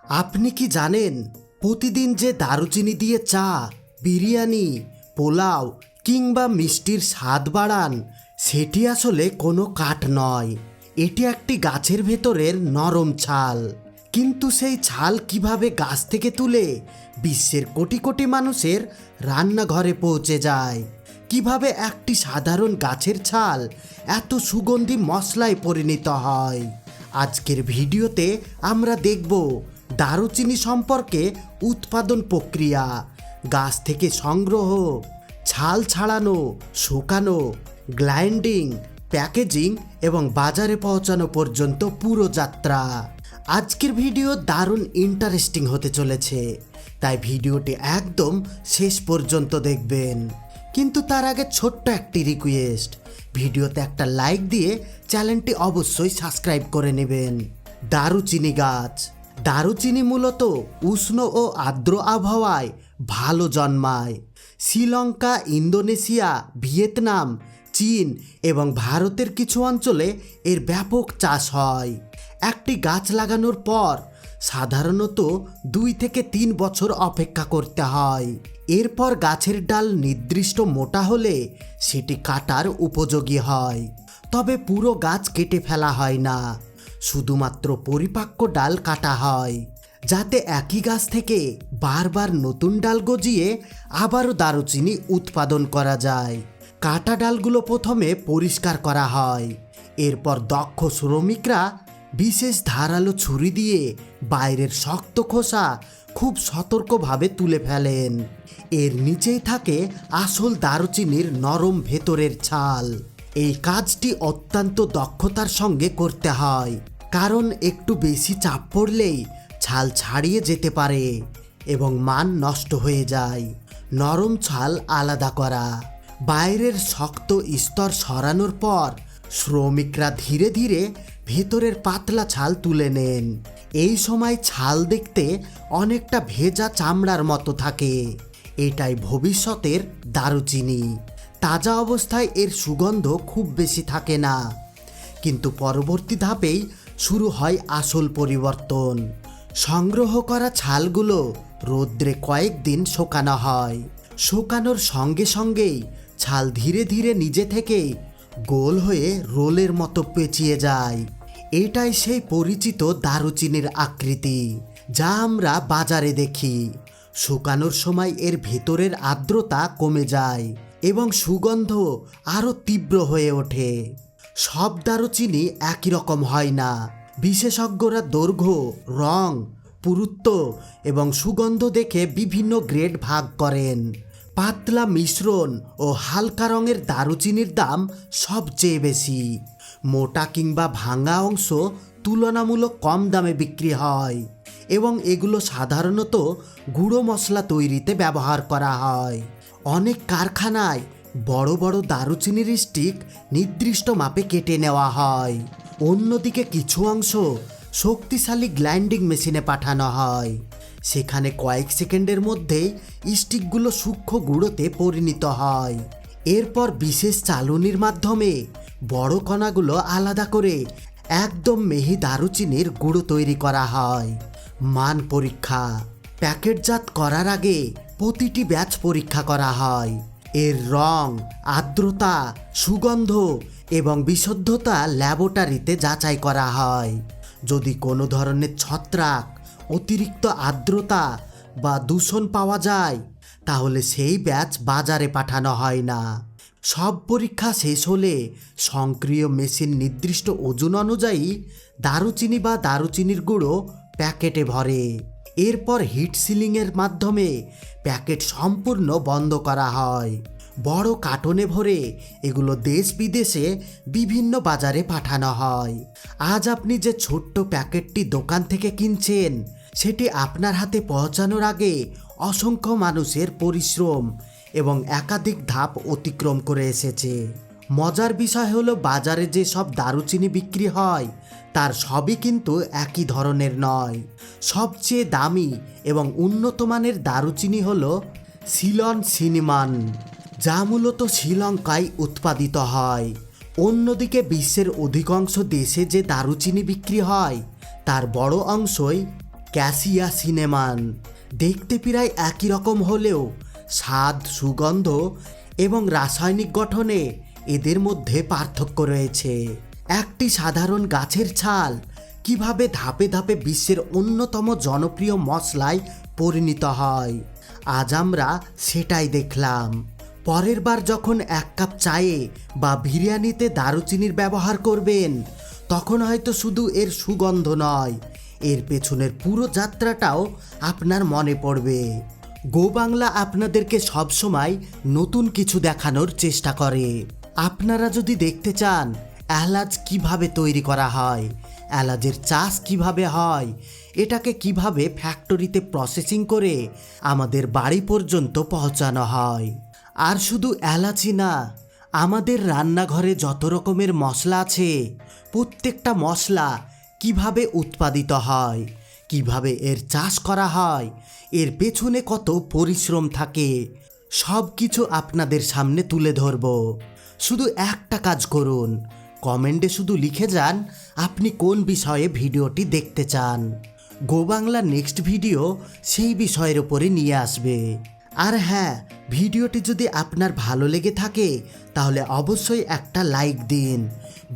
আপনি কি জানেন প্রতিদিন যে দারুচিনি দিয়ে চা, বিরিয়ানি, পোলাও কিংবা মিষ্টির স্বাদ বাড়ান সেটি আসলে কোনো কাঠ নয়, এটি একটি গাছের ভেতরের নরম ছাল। কিন্তু সেই ছাল কিভাবে গাছ থেকে তুলে বিশ্বের কোটি কোটি মানুষের রান্নাঘরে পৌঁছে যায়, কিভাবে একটি সাধারণ গাছের ছাল এত সুগন্ধি মশলায় পরিণত হয়, আজকের ভিডিওতে আমরা দেখব দারুচিনি সম্পর্কে উৎপাদন প্রক্রিয়া, গাছ থেকে সংগ্রহ, ছাল ছাড়ানো, শুকানো, গ্রাইন্ডিং, প্যাকেজিং এবং বাজারে পৌঁছানো পর্যন্ত পুরো যাত্রা। আজকের ভিডিও দারুণ ইন্টারেস্টিং হতে চলেছে, তাই ভিডিওটি একদম শেষ পর্যন্ত দেখবেন। কিন্তু তার আগে ছোট্ট একটি রিকোয়েস্ট, ভিডিওতে একটা লাইক দিয়ে চ্যানেলটি অবশ্যই সাবস্ক্রাইব করে নেবেন। দারুচিনি গাছ। দারুচিনি মূলত উষ্ণ ও আর্দ্র আবহাওয়ায় ভালো জন্মায়। শ্রীলঙ্কা, ইন্দোনেশিয়া, ভিয়েতনাম, চীন এবং ভারতের কিছু অঞ্চলে এর ব্যাপক চাষ হয়। একটি গাছ লাগানোর পর সাধারণত 2 থেকে 3 বছর অপেক্ষা করতে হয়। এরপর গাছের ডাল নির্দিষ্ট মোটা হলে সেটি কাটার উপযোগী হয়। তবে পুরো গাছ কেটে ফেলা হয় না, শুধুমাত্র পরিপাক্য ডাল কাটা হয়, যাতে একই গাছ থেকে বারবার নতুন ডাল গজিয়ে আবারও দারুচিনি উৎপাদন করা যায়। কাটা ডালগুলো প্রথমে পরিষ্কার করা হয়, এরপর দক্ষ শ্রমিকরা বিশেষ ধারালো ছুরি দিয়ে বাইরের শক্ত খোসা খুব সতর্কভাবে তুলে ফেলেন। এর নিচেই থাকে আসল দারুচিনির নরম ভেতরের ছাল। এই কাজটি অত্যন্ত দক্ষতার সঙ্গে করতে হয়, কারণ একটু বেশি চাপ পড়লেই ছাল ছাড়িয়ে যেতে পারে এবং মান নষ্ট হয়ে যায়। নরম ছাল আলাদা করা। বাইরের শক্ত স্তর সরানোর পর শ্রমিকরা ধীরে ধীরে ভেতরের পাতলা ছাল তুলে নেন। এই সময় ছাল দেখতে অনেকটা ভেজা চামড়ার মতো থাকে। এটাই ভবিষ্যতের দারুচিনি। তাজা অবস্থায় এর সুগন্ধ খুব বেশি থাকে না, কিন্তু পরবর্তী ধাপেই শুরু হয় আসল পরিবর্তন। সংগ্রহ করা ছালগুলো রৌদ্রে কয়েকদিন শুকানো হয়। শুকানোর সঙ্গে সঙ্গেই ছাল ধীরে ধীরে নিজে থেকেই গোল হয়ে রোলের মতো পেঁচিয়ে যায়। এটাই সেই পরিচিত দারুচিনির আকৃতি যা আমরা বাজারে দেখি। শুকানোর সময় এর ভেতরের আর্দ্রতা কমে যায় এবং সুগন্ধ আরও তীব্র হয়ে ওঠে। সব দারুচিনি একই রকম হয় না। বিশেষজ্ঞরা দৈর্ঘ্য, রং, পুরুত্ব এবং সুগন্ধ দেখে বিভিন্ন গ্রেড ভাগ করেন। পাতলা মিশ্রণ ও হালকা রঙের দারুচিনির দাম সবচেয়ে বেশি। মোটা কিংবা ভাঙা অংশ তুলনামূলক কম দামে বিক্রি হয় এবং এগুলো সাধারণত গুঁড়ো মশলা তৈরিতে ব্যবহার করা হয়। অনেক কারখানায় বড় বড় দারুচিনির স্টিক নির্দিষ্ট মাপে কেটে নেওয়া হয়। অন্যদিকে কিছু অংশ শক্তিশালী গ্রাইন্ডিং মেশিনে পাঠানো হয়। সেখানে কয়েক সেকেন্ডের মধ্যেই স্টিকগুলো সূক্ষ্ম গুঁড়োতে পরিণত হয়। এরপর বিশেষ চালনির মাধ্যমে বড় কণাগুলো আলাদা করে একদম মিহি দারুচিনির গুঁড়ো তৈরি করা হয়। মান পরীক্ষা। প্যাকেটজাত করার আগে প্রতিটি ব্যাচ পরীক্ষা করা হয়। এর রং, আর্দ্রতা, সুগন্ধ এবং বিশুদ্ধতা ল্যাবরেটরিতে যাচাই করা হয়। যদি কোনো ধরনের ছত্রাক, অতিরিক্ত আর্দ্রতা বা দূষণ পাওয়া যায় তাহলে সেই ব্যাচ বাজারে পাঠানো হয় না। সব পরীক্ষা শেষ হলে সক্রিয় মেশিন নির্দিষ্ট ওজন অনুযায়ী দারুচিনি বা দারুচিনির গুঁড়ো প্যাকেটে ভরে। এরপর হিট সিলিংয়ের মাধ্যমে প্যাকেট সম্পূর্ণ বন্ধ করা হয়। বড় কার্টনে ভরে এগুলো দেশ বিদেশে বিভিন্ন বাজারে পাঠানো হয়। আজ আপনি যে ছোট্ট প্যাকেটটি দোকান থেকে কিনছেন সেটি আপনার হাতে পৌঁছানোর আগে অসংখ্য মানুষের পরিশ্রম এবং একাধিক ধাপ অতিক্রম করে এসেছে। মজার বিষয় হলো বাজারে যে সব দারুচিনি বিক্রি হয় তার সবই কিন্তু একই ধরনের নয়। সবচেয়ে দামি এবং উন্নত মানের দারুচিনি হলো সিলন সিনামন, যা মূলত শ্রীলঙ্কায় উৎপাদিত হয়। অন্যদিকে বিশ্বের অধিকাংশ দেশে যে দারুচিনি বিক্রি হয় তার বড় অংশই ক্যাসিয়া সিনেমান। দেখতে প্রায় একই রকম হলেও স্বাদ, সুগন্ধ এবং রাসায়নিক গঠনে এদের মধ্যে পার্থক্য রয়েছে। একটি সাধারণ গাছের ছাল কিভাবে ধাপে ধাপে বিশ্বের অন্যতম জনপ্রিয় মশলায় পরিণত হয়, আজ আমরা সেটাই দেখলাম। পরের বার যখন 1 কাপ চায়ে বা বিরিয়ানিতে দারুচিনির ব্যবহার করবেন, তখন হয়তো শুধু এর সুগন্ধ নয়, এর পেছনের পুরো যাত্রাটাও আপনার মনে পড়বে। গো বাংলা আপনাদেরকে সবসময় নতুন কিছু দেখানোর চেষ্টা করে। আপনারা যদি দেখতে চান এলাচ কিভাবে তৈরি করা হয়, এলাচের চাষ কিভাবে হয়, এটাকে কিভাবে ফ্যাক্টরিতে প্রসেসিং করে আমাদের বাড়ি পর্যন্ত পৌঁছানো হয়, আর শুধু এলাচই না, আমাদের রান্নাঘরে যত রকমের মশলা আছে, প্রত্যেকটা মশলা কিভাবে উৎপাদিত হয়, কিভাবে এর চাষ করা হয়, এর পেছনে কত পরিশ্রম থাকে, সব কিছু আপনাদের সামনে তুলে ধরব। শুধু একটা কাজ করুন, কমেন্টে শুধু লিখে যান আপনি কোন বিষয়ে ভিডিওটি দেখতে চান। গো বাংলা নেক্সট ভিডিও সেই বিষয়ের উপরে নিয়ে আসবে। আর হ্যাঁ, ভিডিওটি যদি আপনার ভালো লেগে থাকে তাহলে অবশ্যই একটা লাইক দিন,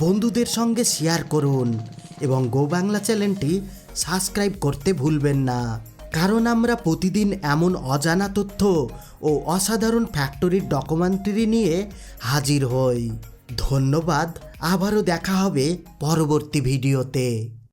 বন্ধুদের সঙ্গে শেয়ার করুন এবং গো বাংলা চ্যানেলটি সাবস্ক্রাইব করতে ভুলবেন না, কারণ আমরা প্রতিদিন এমন অজানা তথ্য ও অসাধারণ ফ্যাক্টরির ডকুমেন্টারি নিয়ে হাজির হই। ধন্যবাদ, আবারও দেখা হবে পরবর্তী ভিডিওতে।